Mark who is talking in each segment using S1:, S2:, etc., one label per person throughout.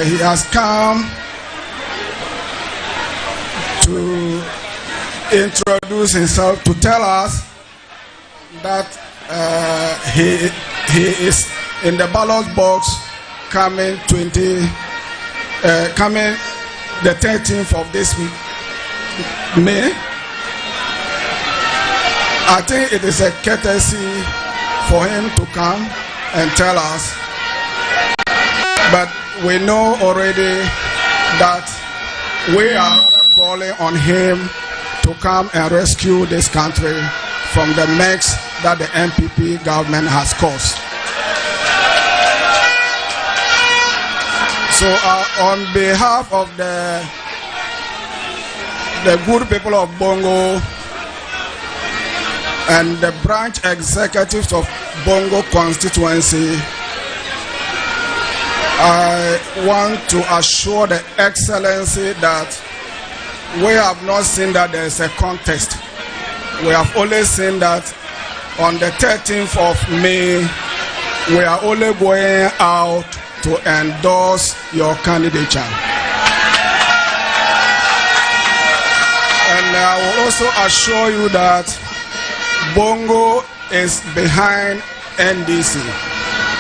S1: He has come to introduce himself, to tell us that he is in the ballot box coming the 13th of this week, May. I think it is a courtesy for him to come and tell us, but we know already that we are calling on him to come and rescue this country from the mess that the NPP government has caused. So on behalf of the good people of Bongo and the branch executives of Bongo constituency, I want to assure the Excellency that we have not seen that there is a contest. We have only seen that on the 13th of May, we are only going out to endorse your candidature. And I will also assure you that Bongo is behind NDC.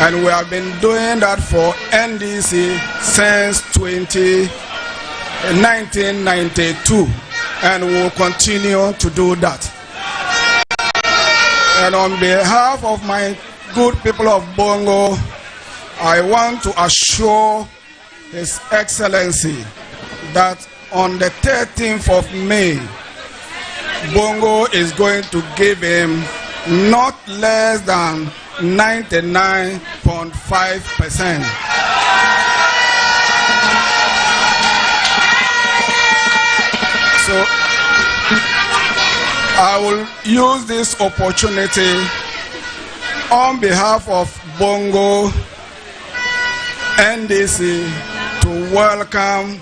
S1: And we have been doing that for NDC since 1992. And we will continue to do that. And on behalf of my good people of Bongo, I want to assure His Excellency that on the 13th of May, Bongo is going to give him not less than 99.5%. So I will use this opportunity on behalf of Bongo NDC to welcome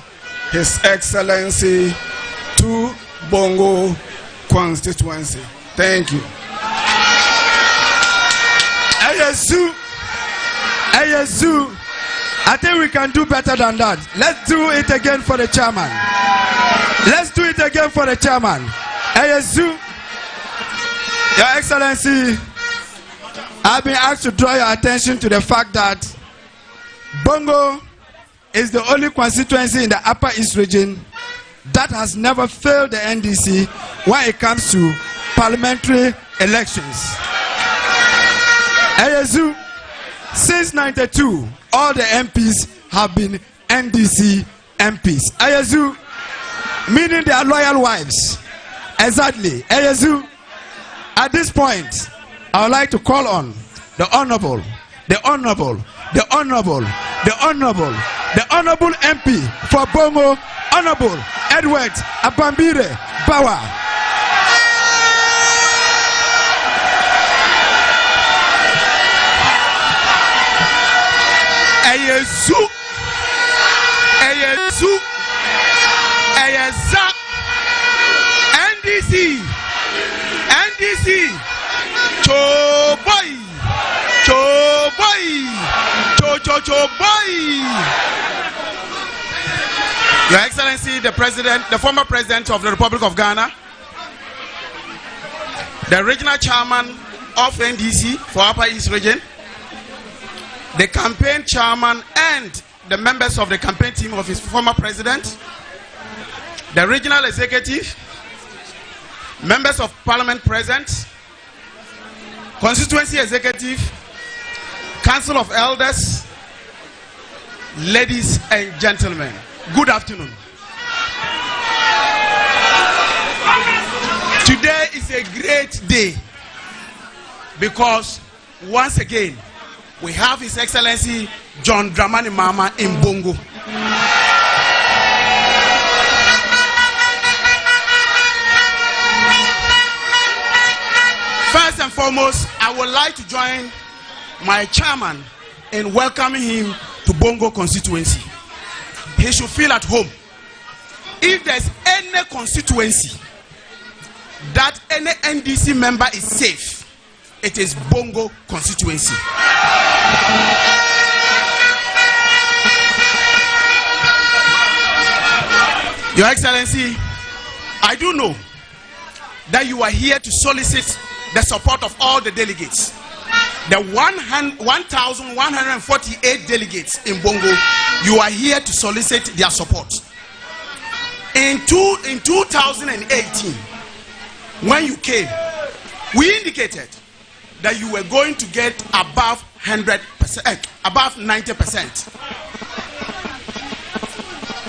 S1: His Excellency to Bongo constituency. Thank you.
S2: Ayazu, I think we can do better than that. Let's do it again for the chairman. Let's do it again for the chairman. Ayazu, Your Excellency, I've been asked to draw your attention to the fact that Bongo is the only constituency in the Upper East region that has never failed the NDC when it comes to parliamentary elections. Ayazu, since 92, all the MPs have been NDC MPs. Ayazu, meaning their loyal wives. Exactly. Ayazu, at this point, I would like to call on the honorable MP for Bongo, Honorable Edward Abambire Bawa. Ayazu, NDC, Choboy, Your Excellency, the former President of the Republic of Ghana, the regional chairman of NDC for Upper East Region, the campaign chairman and the members of the campaign team of his former president, the regional executive, members of parliament present, constituency executive, council of elders, ladies and gentlemen, good afternoon. Today is a great day because once again we have His Excellency John Dramani Mahama in Bongo. First and foremost, I would like to join my chairman in welcoming him to Bongo constituency. He should feel at home. If there's any constituency that any NDC member is safe, it is Bongo constituency.
S3: Your Excellency, I do know that you are here to solicit the support of all the delegates. The 1,148 delegates in Bongo, you are here to solicit their support. In 2018, when you came, we indicated that you were going to get above 100%, above 90%.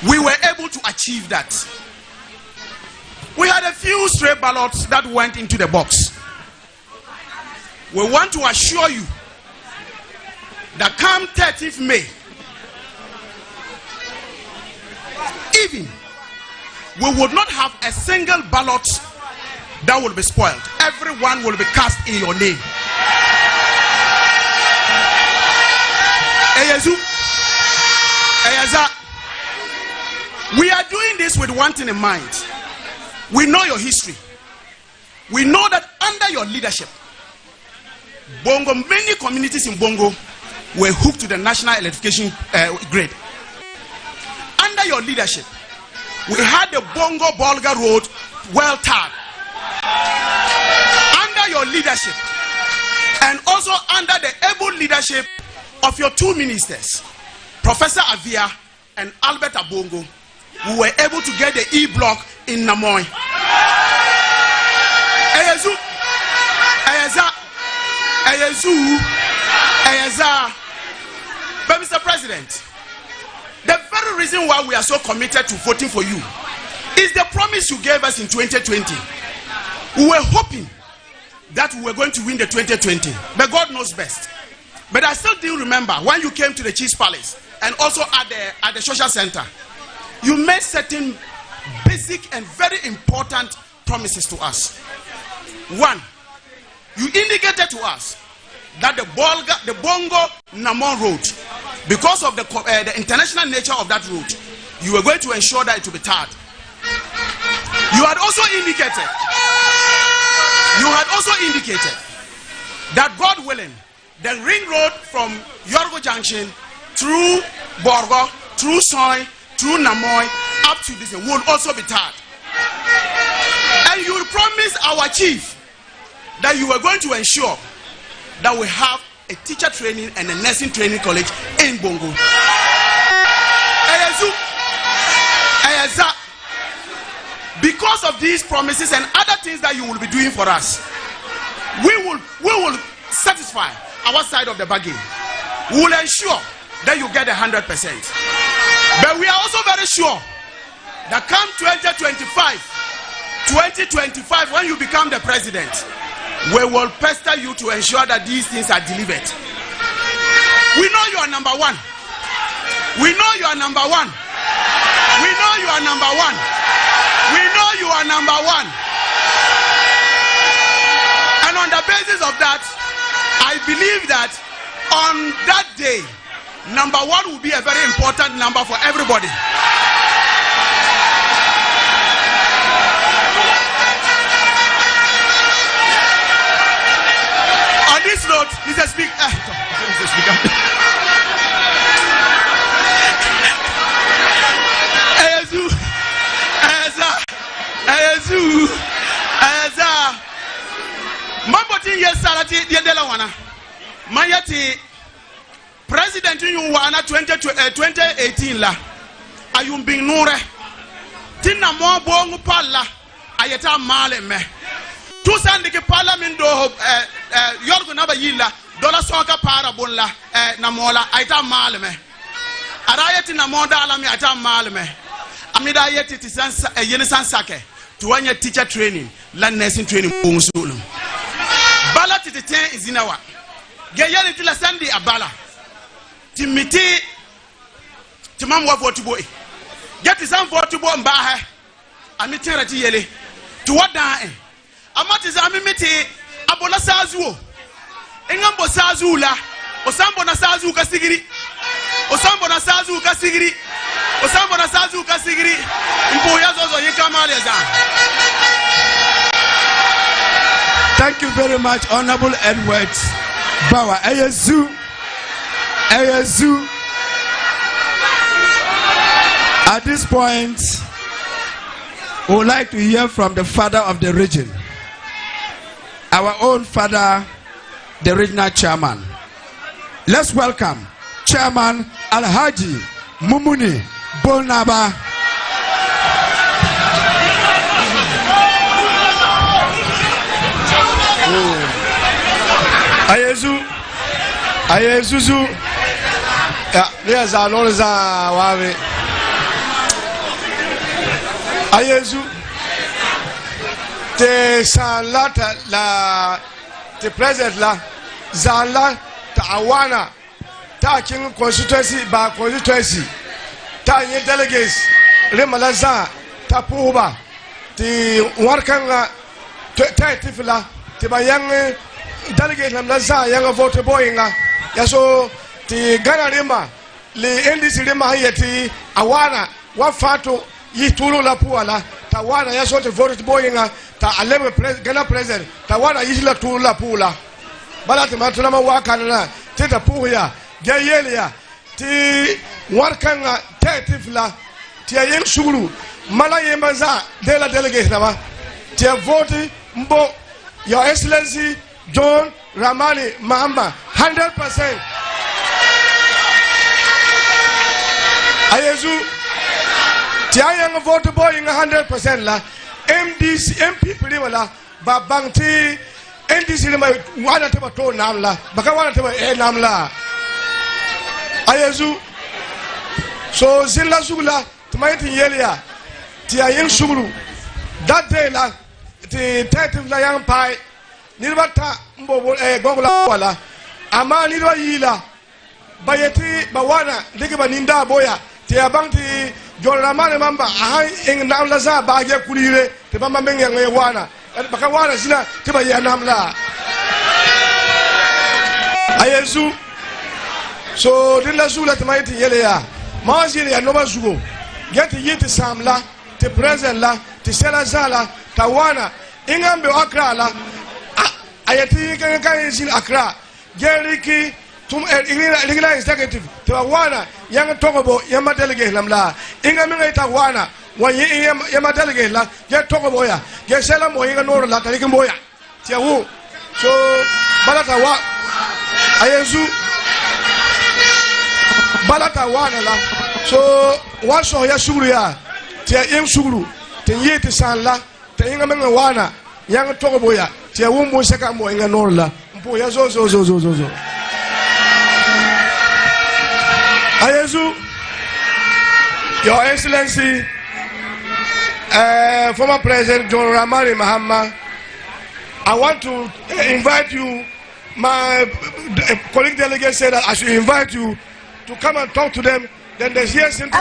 S3: We were able to achieve that. We had a few stray ballots that went into the box. We want to assure you that come 30th May, even we would not have a single ballot that will be spoiled. Everyone will be cast in your name. We are doing this with one thing in mind. We know your history. We know that under your leadership, Bongo, many communities in Bongo were hooked to the national electrification grid. Under your leadership, we had the Bongo Bolga Road well tarred. Under your leadership, and also under the able leadership of your two ministers, Professor Avia and Albert Abongo, we were able to get the E-block in Namoy. But Mr. President, the very reason why we are so committed to voting for you is the promise you gave us in 2020. We were hoping that we were going to win the 2020, but God knows best. But I still do remember when you came to the Chief's Palace and also at the social center, you made certain basic and very important promises to us. One, you indicated to us that the Bongo Namon Road, because of the international nature of that road, you were going to ensure that it will be tarred. You had also indicated that, God willing, the ring road from Yorgo Junction through Borgo, through Soy, through Namoy, up to this will also be tarred. And you promised our chief that you were going to ensure that we have a teacher training and a nursing training college in Bongo. Because of these promises and other things that you will be doing for us, we will satisfy our side of the bargain. We will ensure that you get 100%. But we are also very sure that come 2025, when you become the president, we will pester you to ensure that these things are delivered. We know you are number one. We know you are number one. We know you are number one. We know you are number one. And on the basis of that, I believe that on that day, number one will be a very important number for everybody. On this note, Mr. Speaker, President you wana 2018 la ayum bin nure tinna mo bongu palla ayeta male me tout ça ndike parlement do yorgo naba yilla dola soka para bonla na mola ayeta male me arayeti na moda ala me ayeta male me amida yeti tisansa yene sansake tuwanya teacher training la nursing training bonsulum bala titeten izinawa geyele tila sandi abala timiti timam wa vote boy get some vote boy mba ha amitera ti yele to wada amati za mimiti abola sazuo engambo sazula osambo na sazu kasigiri osambo na sazu kasigiri osambo na sazu kasigiri mpoya zozo yikamale za.
S2: Thank you very much, Honorable Edwards Bawa. Ayazu. At this point, We would like to hear from the father of the region, our own father, the regional chairman. Let's welcome Chairman Alhaji Mumuni Bolnaba.
S4: Ayezuzu ya there's another wawe Ayezu te salata la te president la zala ta awana ta king constituency ba constituency ta ye delegates remalaza ta puba ti warkanga ta tifla ti bayang delegate lamlaza yang vote boyinga yaso ti gana rima li NDC rima hayati awana wafato yitulu la puala tawana yaso ti vote boyinga ta aleme gana president tawana yisla tulu la pula bala ti matuna ma wakana ti ta puya geyelia ti warkanga tetifla ti yen suguru mala yembaza de la delegate lama ti vote mbo your excellency John Ramani Mahama 100%. Ayezu tiayang vote boy in 100% la MDC MP priwala babangti NDC ma wana teba to namla baka wana teba namla Ayezu so zilla sugula tumaiti yelia tiayang suguru that day la ti tative la yang pai nirvata mbobo gongola wala ama nirva yila bayeti bawana ndike baninda boya te abanti joramane mamba aha ing namla za baage kulire te bamba menge ngai wana baka wana sina te ba ya namla Ayezu so dinla zula te maiti yele ya mawazili ya noba zugo geti yiti samla te present la te sela zala tawana ingambe akra la ayati kan sin Accra geriki tum igina executive to wana yang togobo yama delegate lamla inga minga ta wana wayi yama delegate la ge togobo ya ge sela mo inga noro la taliki moya tiawu so balata wa Ayezu balata wana la so waso ya suguru ya tia yin suguru te yiti sanla te inga minga wana yang togobo ya tia wumbo seka mo inga norla mpo ya zo Ayezu Your Excellency former President John Ramani Mahama, I want to invite you. My colleague delegate said that I should invite you to come and talk to them. Then they hear something.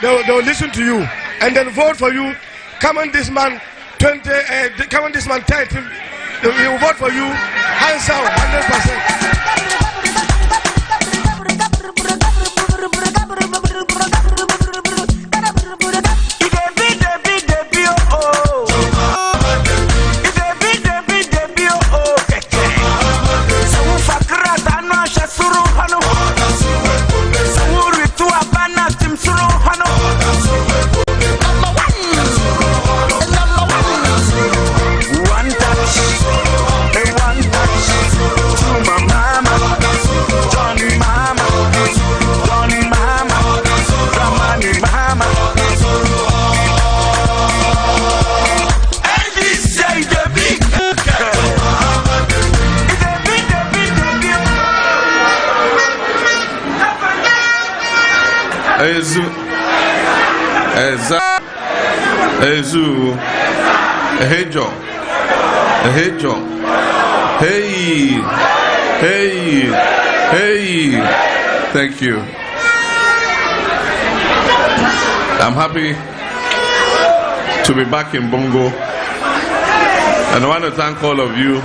S4: They will listen to you and then vote for you. Come on, this man 30. They will vote for you. Hands out, 100%.
S5: Ezu, Hejo, hey, thank you. I'm happy to be back in Bongo, and I want to thank all of you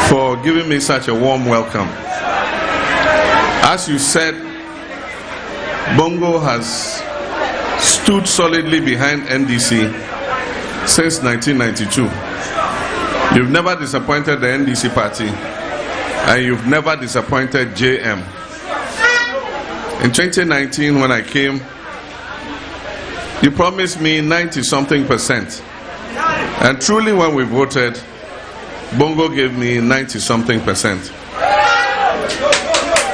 S5: for giving me such a warm welcome. As you said, Bongo has stood solidly behind NDC since 1992. You've never disappointed the NDC party, and you've never disappointed JM. In 2019, when I came, you promised me 90-something%. And truly, when we voted, Bongo gave me 90-something%.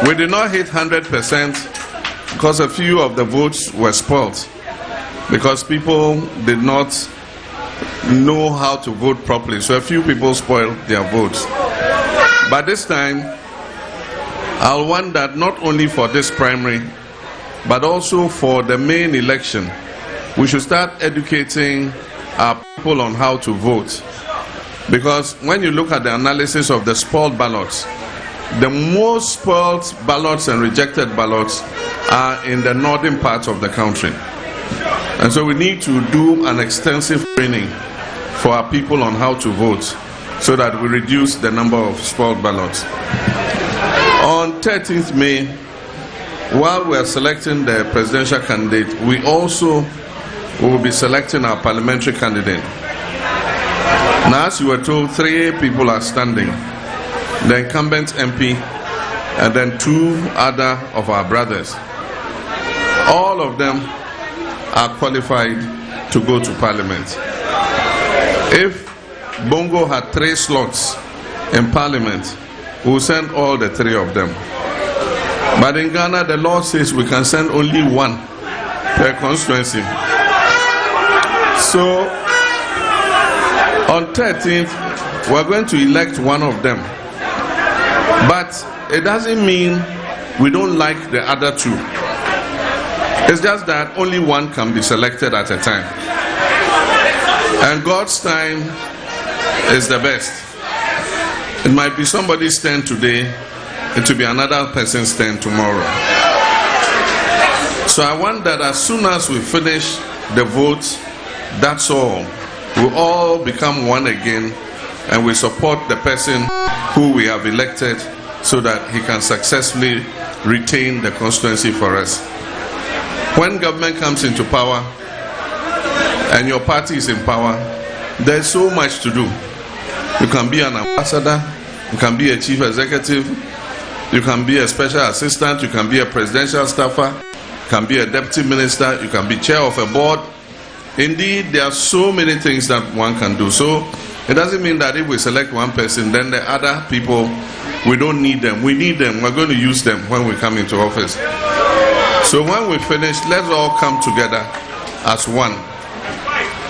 S5: We did not hit 100% because a few of the votes were spoiled, because people did not know how to vote properly. So a few people spoiled their votes. But this time, I'll want that not only for this primary, but also for the main election, we should start educating our people on how to vote. Because when you look at the analysis of the spoiled ballots, the most spoiled ballots and rejected ballots are in the northern part of the country. And so we need to do an extensive training for our people on how to vote so that we reduce the number of spoiled ballots. On 13th May, while we are selecting the presidential candidate, we also will be selecting our parliamentary candidate. Now, as you were told, 3 people are standing: the incumbent MP and then 2 other of our brothers. All of them are qualified to go to parliament. If Bongo had 3 slots in parliament, we will send all the 3 of them. But in Ghana, the law says we can send only 1 per constituency. So on 13th, we're going to elect one of them. But it doesn't mean we don't like the other 2. It's just that only one can be selected at a time. And God's time is the best. It might be somebody's turn today, it will be another person's turn tomorrow. So I want that as soon as we finish the vote, that's all. We all become one again and we support the person who we have elected so that he can successfully retain the constituency for us. When government comes into power and your party is in power, there's so much to do. You can be an ambassador, you can be a chief executive, you can be a special assistant, you can be a presidential staffer, you can be a deputy minister, you can be chair of a board. Indeed, there are so many things that one can do. So it doesn't mean that if we select one person, then the other people, we don't need them. We need them. We're going to use them when we come into office. So when we finish, let's all come together as one.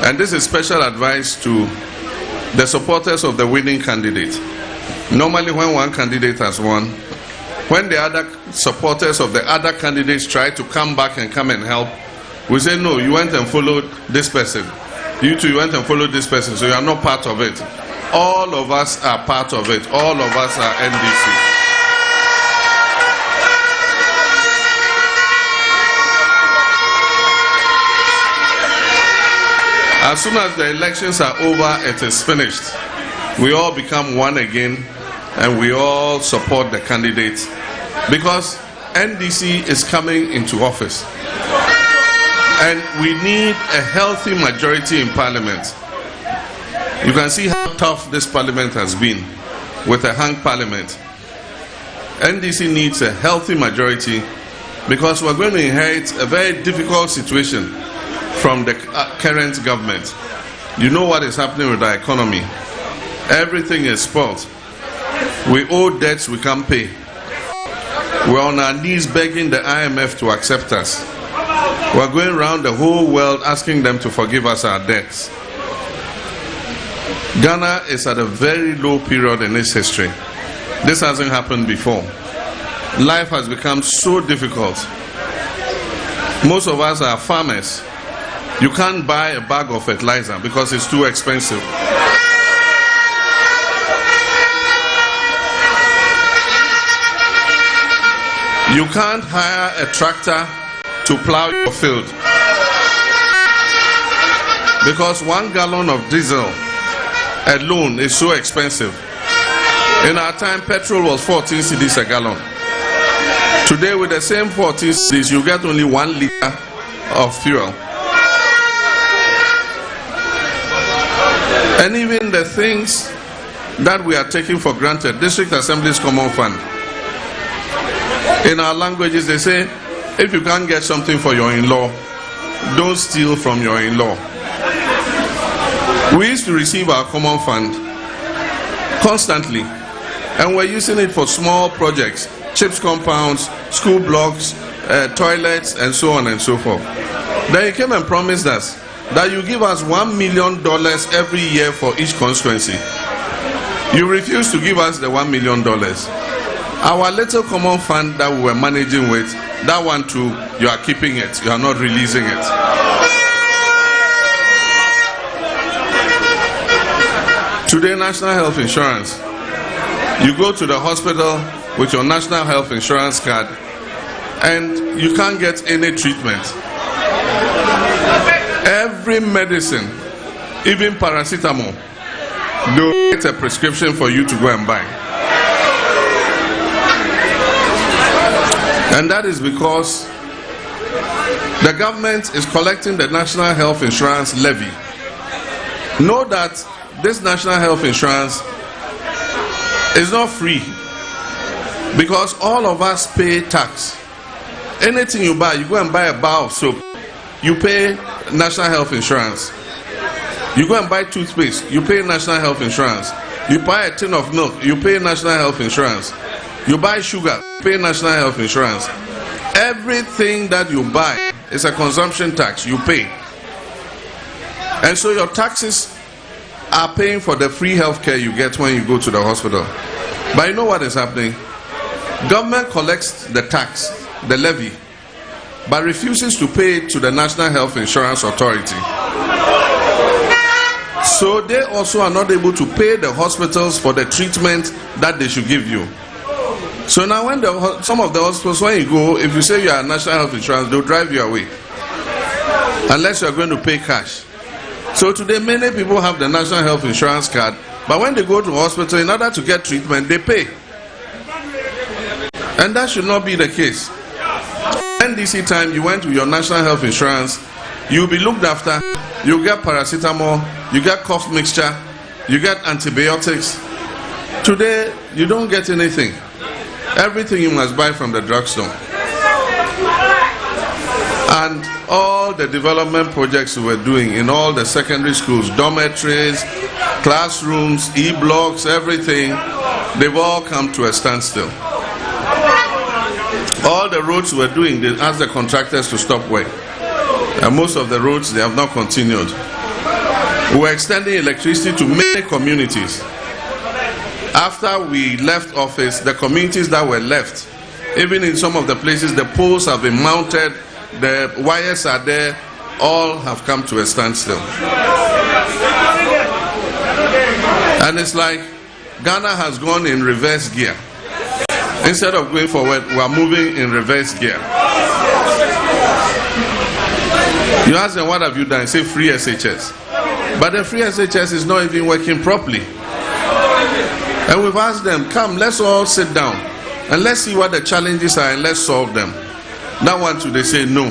S5: And this is special advice to the supporters of the winning candidate. Normally when one candidate has won, when the other supporters of the other candidates try to come back and come and help, we say, no, you went and followed this person. You too, you went and followed this person, so you are not part of it. All of us are part of it. All of us are NDC. As soon as the elections are over, it is finished. We all become one again and we all support the candidates because NDC is coming into office. And we need a healthy majority in parliament. You can see how tough this parliament has been with a hung parliament. NDC needs a healthy majority because we're going to inherit a very difficult situation from the current government. You know what is happening with our economy. Everything is spoiled. We owe debts we can't pay. We're on our knees begging the IMF to accept us. We're going around the whole world asking them to forgive us our debts. Ghana is at a very low period in its history. This hasn't happened before. Life has become so difficult. Most of us are farmers. You can't buy a bag of fertilizer because it's too expensive. You can't hire a tractor to plow your field because 1 gallon of diesel alone is so expensive. In our time, petrol was 14 cedis a gallon. Today, with the same 14 cedis, you get only 1 liter of fuel. And even the things that we are taking for granted, District Assembly's Common Fund. In our languages, they say, If you can't get something for your in-law, don't steal from your in-law. We used to receive our common fund constantly, and we're using it for small projects, chips compounds, school blocks, toilets, and so on and so forth. Then you came and promised us that you give us $1 million every year for each constituency. You refused to give us the $1 million. Our little common fund that we were managing with, that one too, you are keeping it. You are not releasing it. Today, national health insurance. You go to the hospital with your national health insurance card and you can't get any treatment. Every medicine, even paracetamol, they'll get a prescription for you to go and buy. And that is because the government is collecting the national health insurance levy. Know that this national health insurance is not free, because all of us pay tax. Anything you buy, you go and buy a bar of soap, you pay national health insurance. You go and buy toothpaste, you pay national health insurance. You buy a tin of milk, you pay national health insurance. You buy sugar, pay national health insurance. Everything that you buy is a consumption tax, you pay. And so your taxes are paying for the free health care you get when you go to the hospital. But you know what is happening? Government collects the tax, the levy, but refuses to pay it to the National Health Insurance Authority. So they also are not able to pay the hospitals for the treatment that they should give you. So now when some of the hospitals, when you go, if you say you are National Health Insurance, they'll drive you away. Unless you are going to pay cash. So today many people have the National Health Insurance card, but when they go to hospital, in order to get treatment, they pay. And that should not be the case. NDC time, you went to your National Health Insurance, you'll be looked after, you get paracetamol, you get cough mixture, you get antibiotics. Today, you don't get anything. Everything you must buy from the drugstore. And all the development projects we were doing in all the secondary schools, dormitories, classrooms, e-blocks, everything, they've all come to a standstill. All the roads we're doing, they asked the contractors to stop work. And most of the roads, they have not continued. We're extending electricity to many communities. After we left office, the communities that were left, even in some of the places, the poles have been mounted, the wires are there, all have come to a standstill. And it's like Ghana has gone in reverse gear. Instead of going forward, we are moving in reverse gear. You ask them, what have you done? Say free SHS. But the free SHS is not even working properly. And we've asked them, come, let's all sit down and let's see what the challenges are and let's solve them. That one too, they say no.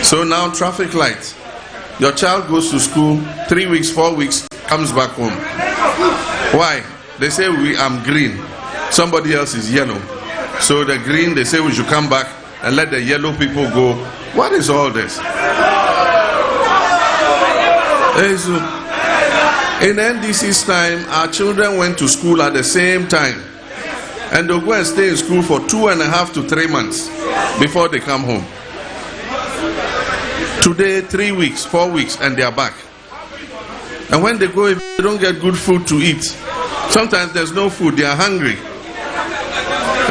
S5: So now traffic lights. Your child goes to school 3 weeks, 4 weeks, comes back home. Why? They say I'm green. Somebody else is yellow. So the green, they say we should come back and let the yellow people go. What is all this? In NDC's time, our children went to school at the same time. And they'll go and stay in school for 2.5 to 3 months before they come home. Today, 3 weeks, 4 weeks, and they are back. And when they go, if they don't get good food to eat, sometimes there's no food, they are hungry.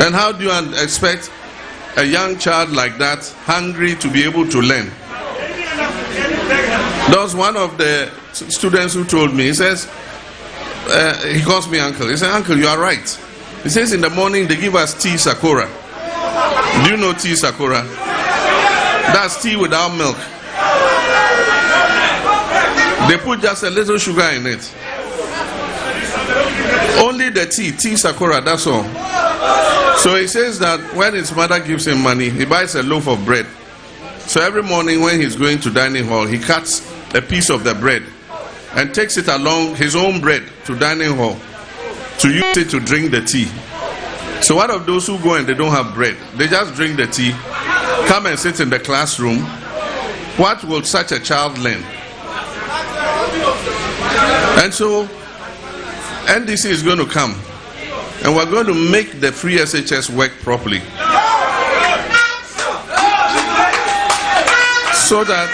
S5: And how do you expect a young child like that, hungry, to be able to learn? There was one of the students who told me, he says, he calls me uncle. He said, uncle, you are right. He says in the morning they give us tea sakura. Do you know tea sakura? That's tea without milk. They put just a little sugar in it. Only the tea sakura, that's all. So he says that when his mother gives him money, he buys a loaf of bread. So every morning when he's going to dining hall, he cuts a piece of the bread and takes it along his own bread to dining hall to use it to drink the tea. So what of those who go and they don't have bread? They just drink the tea, come and sit in the classroom. What will such a child learn? And so NDC is going to come and we're going to make the free SHS work properly so that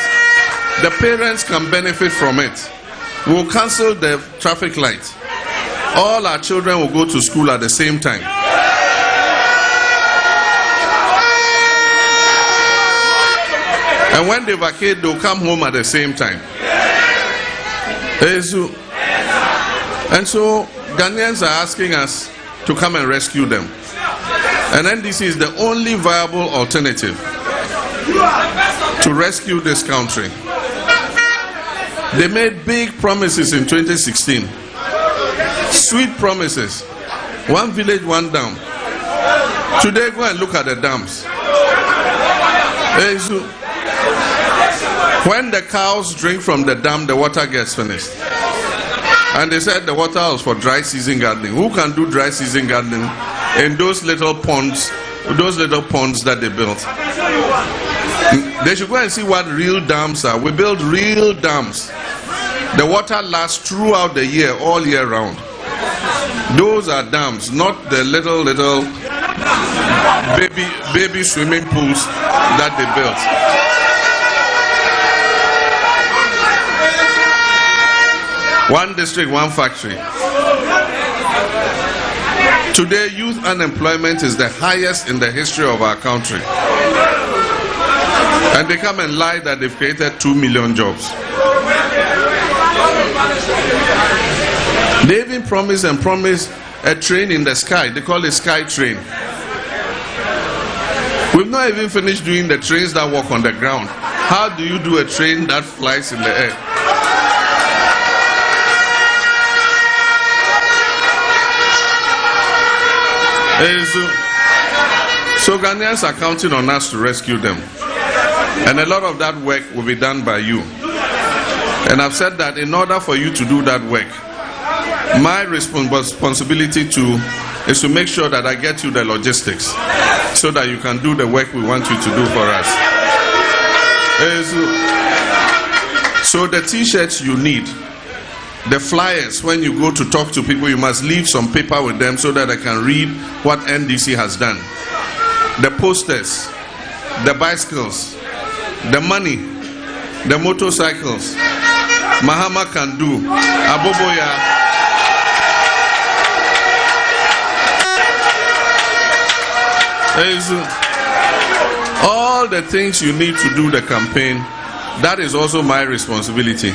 S5: the parents can benefit from it. We'll cancel the traffic light. All our children will go to school at the same time. And when they vacate, they'll come home at the same time. And so Ghanaians are asking us to come and rescue them. And NDC is the only viable alternative to rescue this country. They made big promises in 2016. Sweet promises. One village, one dam. Today, go and look at the dams. When the cows drink from the dam, the water gets finished. And they said the water was for dry season gardening. Who can do dry season gardening in those little ponds that they built? They should go and see what real dams are. We build real dams. The water lasts throughout the year, all year round. Those are dams, not the little baby swimming pools that they built. One district, one factory. Today, youth unemployment is the highest in the history of our country. And they come and lie that they've created 2 million jobs. They even promise a train in the sky. They call it sky train. We've not even finished doing the trains that walk on the ground. How do you do a train that flies in the air? So Ghanaians are counting on us to rescue them. And a lot of that work will be done by you. And I've said that in order for you to do that work, my responsibility is to make sure that I get you the logistics so that you can do the work we want you to do for us. So the t-shirts you need, the flyers, when you go to talk to people, you must leave some paper with them so that I can read what NDC has done. The posters, the bicycles, the money, the motorcycles, Mahama can do, Aboboya. All the things you need to do the campaign, that is also my responsibility.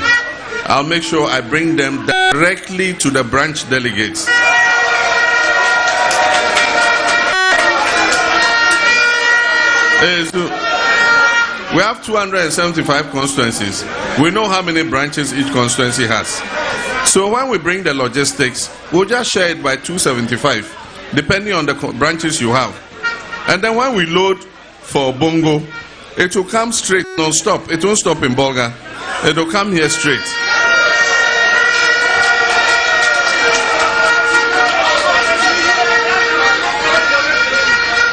S5: I'll make sure I bring them directly to the branch delegates. We have 275 constituencies. We know how many branches each constituency has. So when we bring the logistics, we'll just share it by 275, depending on the branches you have. And then when we load for Bongo, it will come straight, non-stop. It won't stop in Bolga. It will come here straight.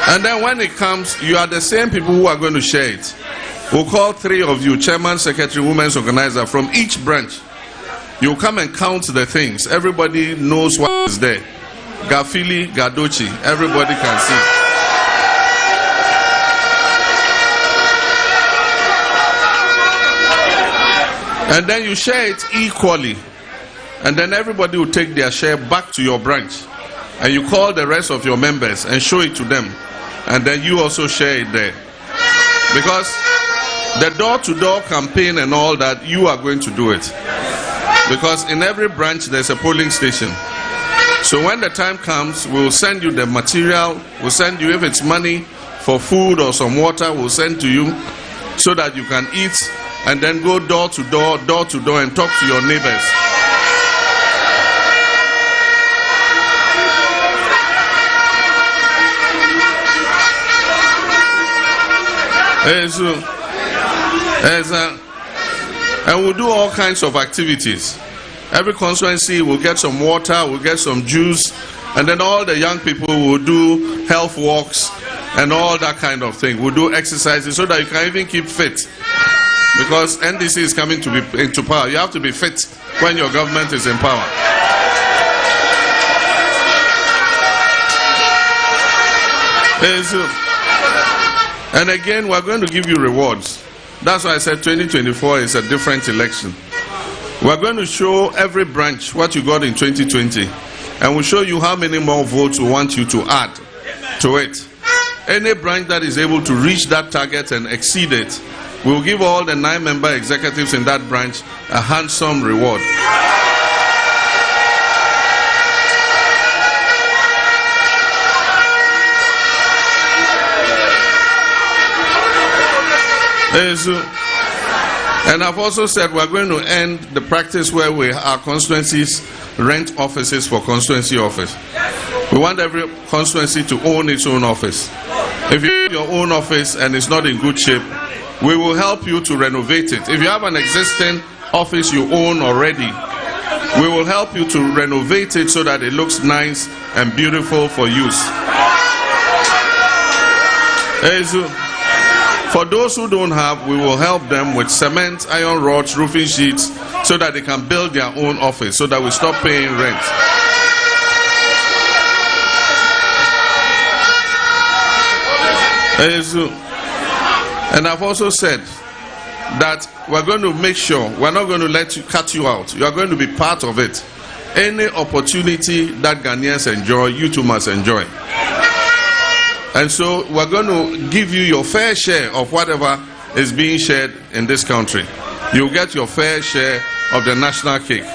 S5: And then when it comes, you are the same people who are going to share it. We'll call 3 of you, chairman, secretary, women's organizer, from each branch. You'll come and count the things. Everybody knows what is there. Gafili, Gadochi, everybody can see. And then you share it equally. And then everybody will take their share back to your branch. And you call the rest of your members and show it to them. And then you also share it there. Because the door-to-door campaign and all that, you are going to do it. Because in every branch there's a polling station. So when the time comes, we'll send you the material. We'll send you, if it's money for food or some water, we'll send to you so that you can eat and then go door to door and talk to your neighbors. And we'll do all kinds of activities. Every constituency will get some water, we'll get some juice, And then all the young people will do health walks and all that kind of thing. We'll do exercises so that you can even keep fit. Because NDC is coming to be into power. You have to be fit when your government is in power. And again, we're going to give you rewards. That's why I said 2024 is a different election. We're going to show every branch what you got in 2020. And we'll show you how many more votes we want you to add to it. Any branch that is able to reach that target and exceed it, we'll give all the 9-member executives in that branch a handsome reward. And I've also said we're going to end the practice where our constituencies rent offices for constituency office. We want every constituency to own its own office. If you have your own office and it's not in good shape, we will help you to renovate it. If you have an existing office you own already, we will help you to renovate it so that it looks nice and beautiful for use. For those who don't have, we will help them with cement, iron rods, roofing sheets, so that they can build their own office, so that we stop paying rent. And I've also said that we're going to make sure we're not going to let you cut you out. You are going to be part of it. Any opportunity that Ghanaians enjoy, you too must enjoy. And so we're going to give you your fair share of whatever is being shared in this country. You'll get your fair share of the national cake.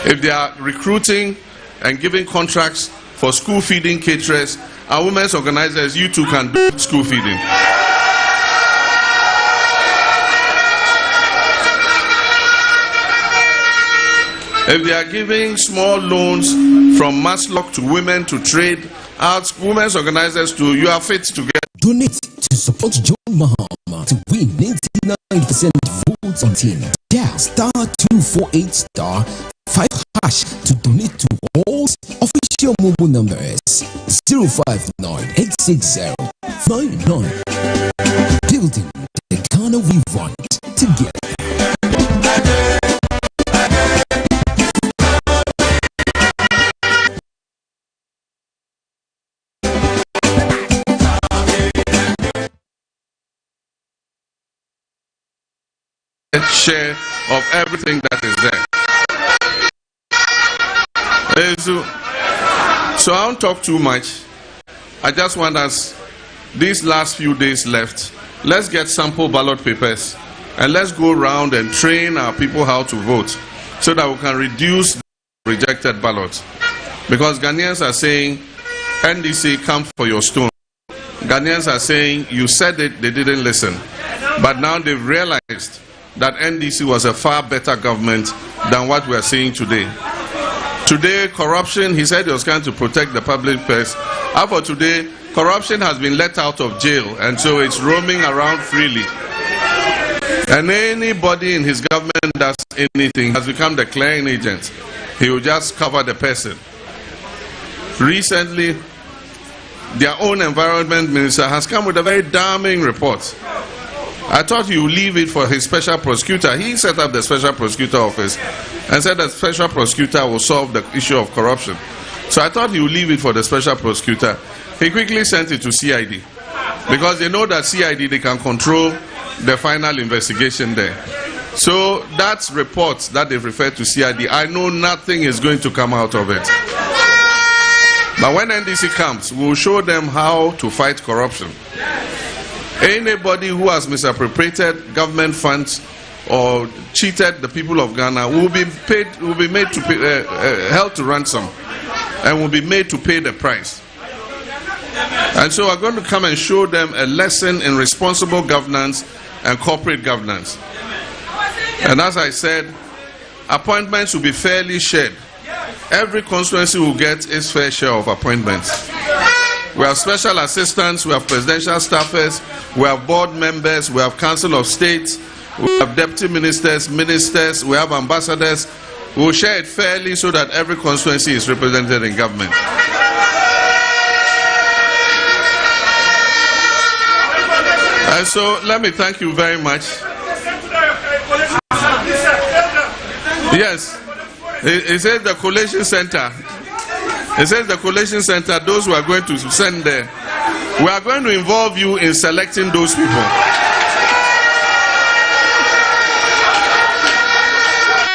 S5: If they are recruiting and giving contracts for school feeding caterers, our women's organizers, you too can do school feeding. If they are giving small loans from Maslock to women to trade, ask women's organizers to, you are fit to get.
S6: Donate to support John Mahama to win 99% votes on team. Dial *248*5# to donate to all official mobile numbers 059-860-99. Building the Ghana we want together.
S5: Share of everything that is there. So I won't talk too much. I just want us, these last few days left, let's get sample ballot papers and let's go around and train our people how to vote so that we can reduce the rejected ballots. Because Ghanaians are saying, NDC, come for your stone. Ghanaians are saying, you said it, they didn't listen. But now they've realized that NDC was a far better government than what we are seeing today. Today, corruption, he said he was trying to protect the public purse. As for today, corruption has been let out of jail, and so it's roaming around freely. And anybody in his government does anything has become the clearing agent. He will just cover the person. Recently, their own environment minister has come with a very damning report. I thought he would leave it for his special prosecutor. He set up the special prosecutor office and said that special prosecutor will solve the issue of corruption. So I thought he would leave it for the special prosecutor. He quickly sent it to CID because they know that CID, they can control the final investigation there. So that report that they've referred to CID, I know nothing is going to come out of it. But when NDC comes, we'll show them how to fight corruption. Anybody who has misappropriated government funds or cheated the people of Ghana will be paid, will be made to pay, held to ransom, and will be made to pay the price. And so we're going to come and show them a lesson in responsible governance and corporate governance. And as I said, appointments will be fairly shared. Every constituency will get its fair share of appointments. We have special assistants, we have presidential staffers, we have board members, we have council of state, we have deputy ministers, we have ambassadors. We'll share it fairly so that every constituency is represented in government. And so let me thank you very much. Yes, it says the collation center. It says the collation center, those who are going to send there. We are going to involve you in selecting those people.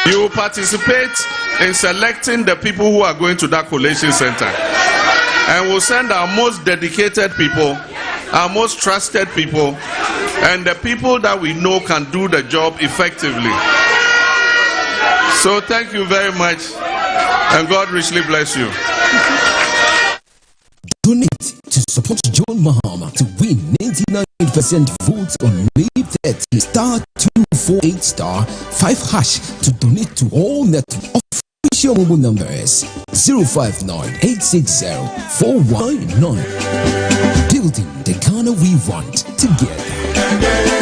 S5: You will participate in selecting the people who are going to that collation center. And we'll send our most dedicated people, our most trusted people, and the people that we know can do the job effectively. So thank you very much, and God richly bless you.
S6: Donate to support John Mahama to win 99% votes on May 30. *248*5# to donate to all network official mobile numbers 059-860-419. Building the Ghana we want together.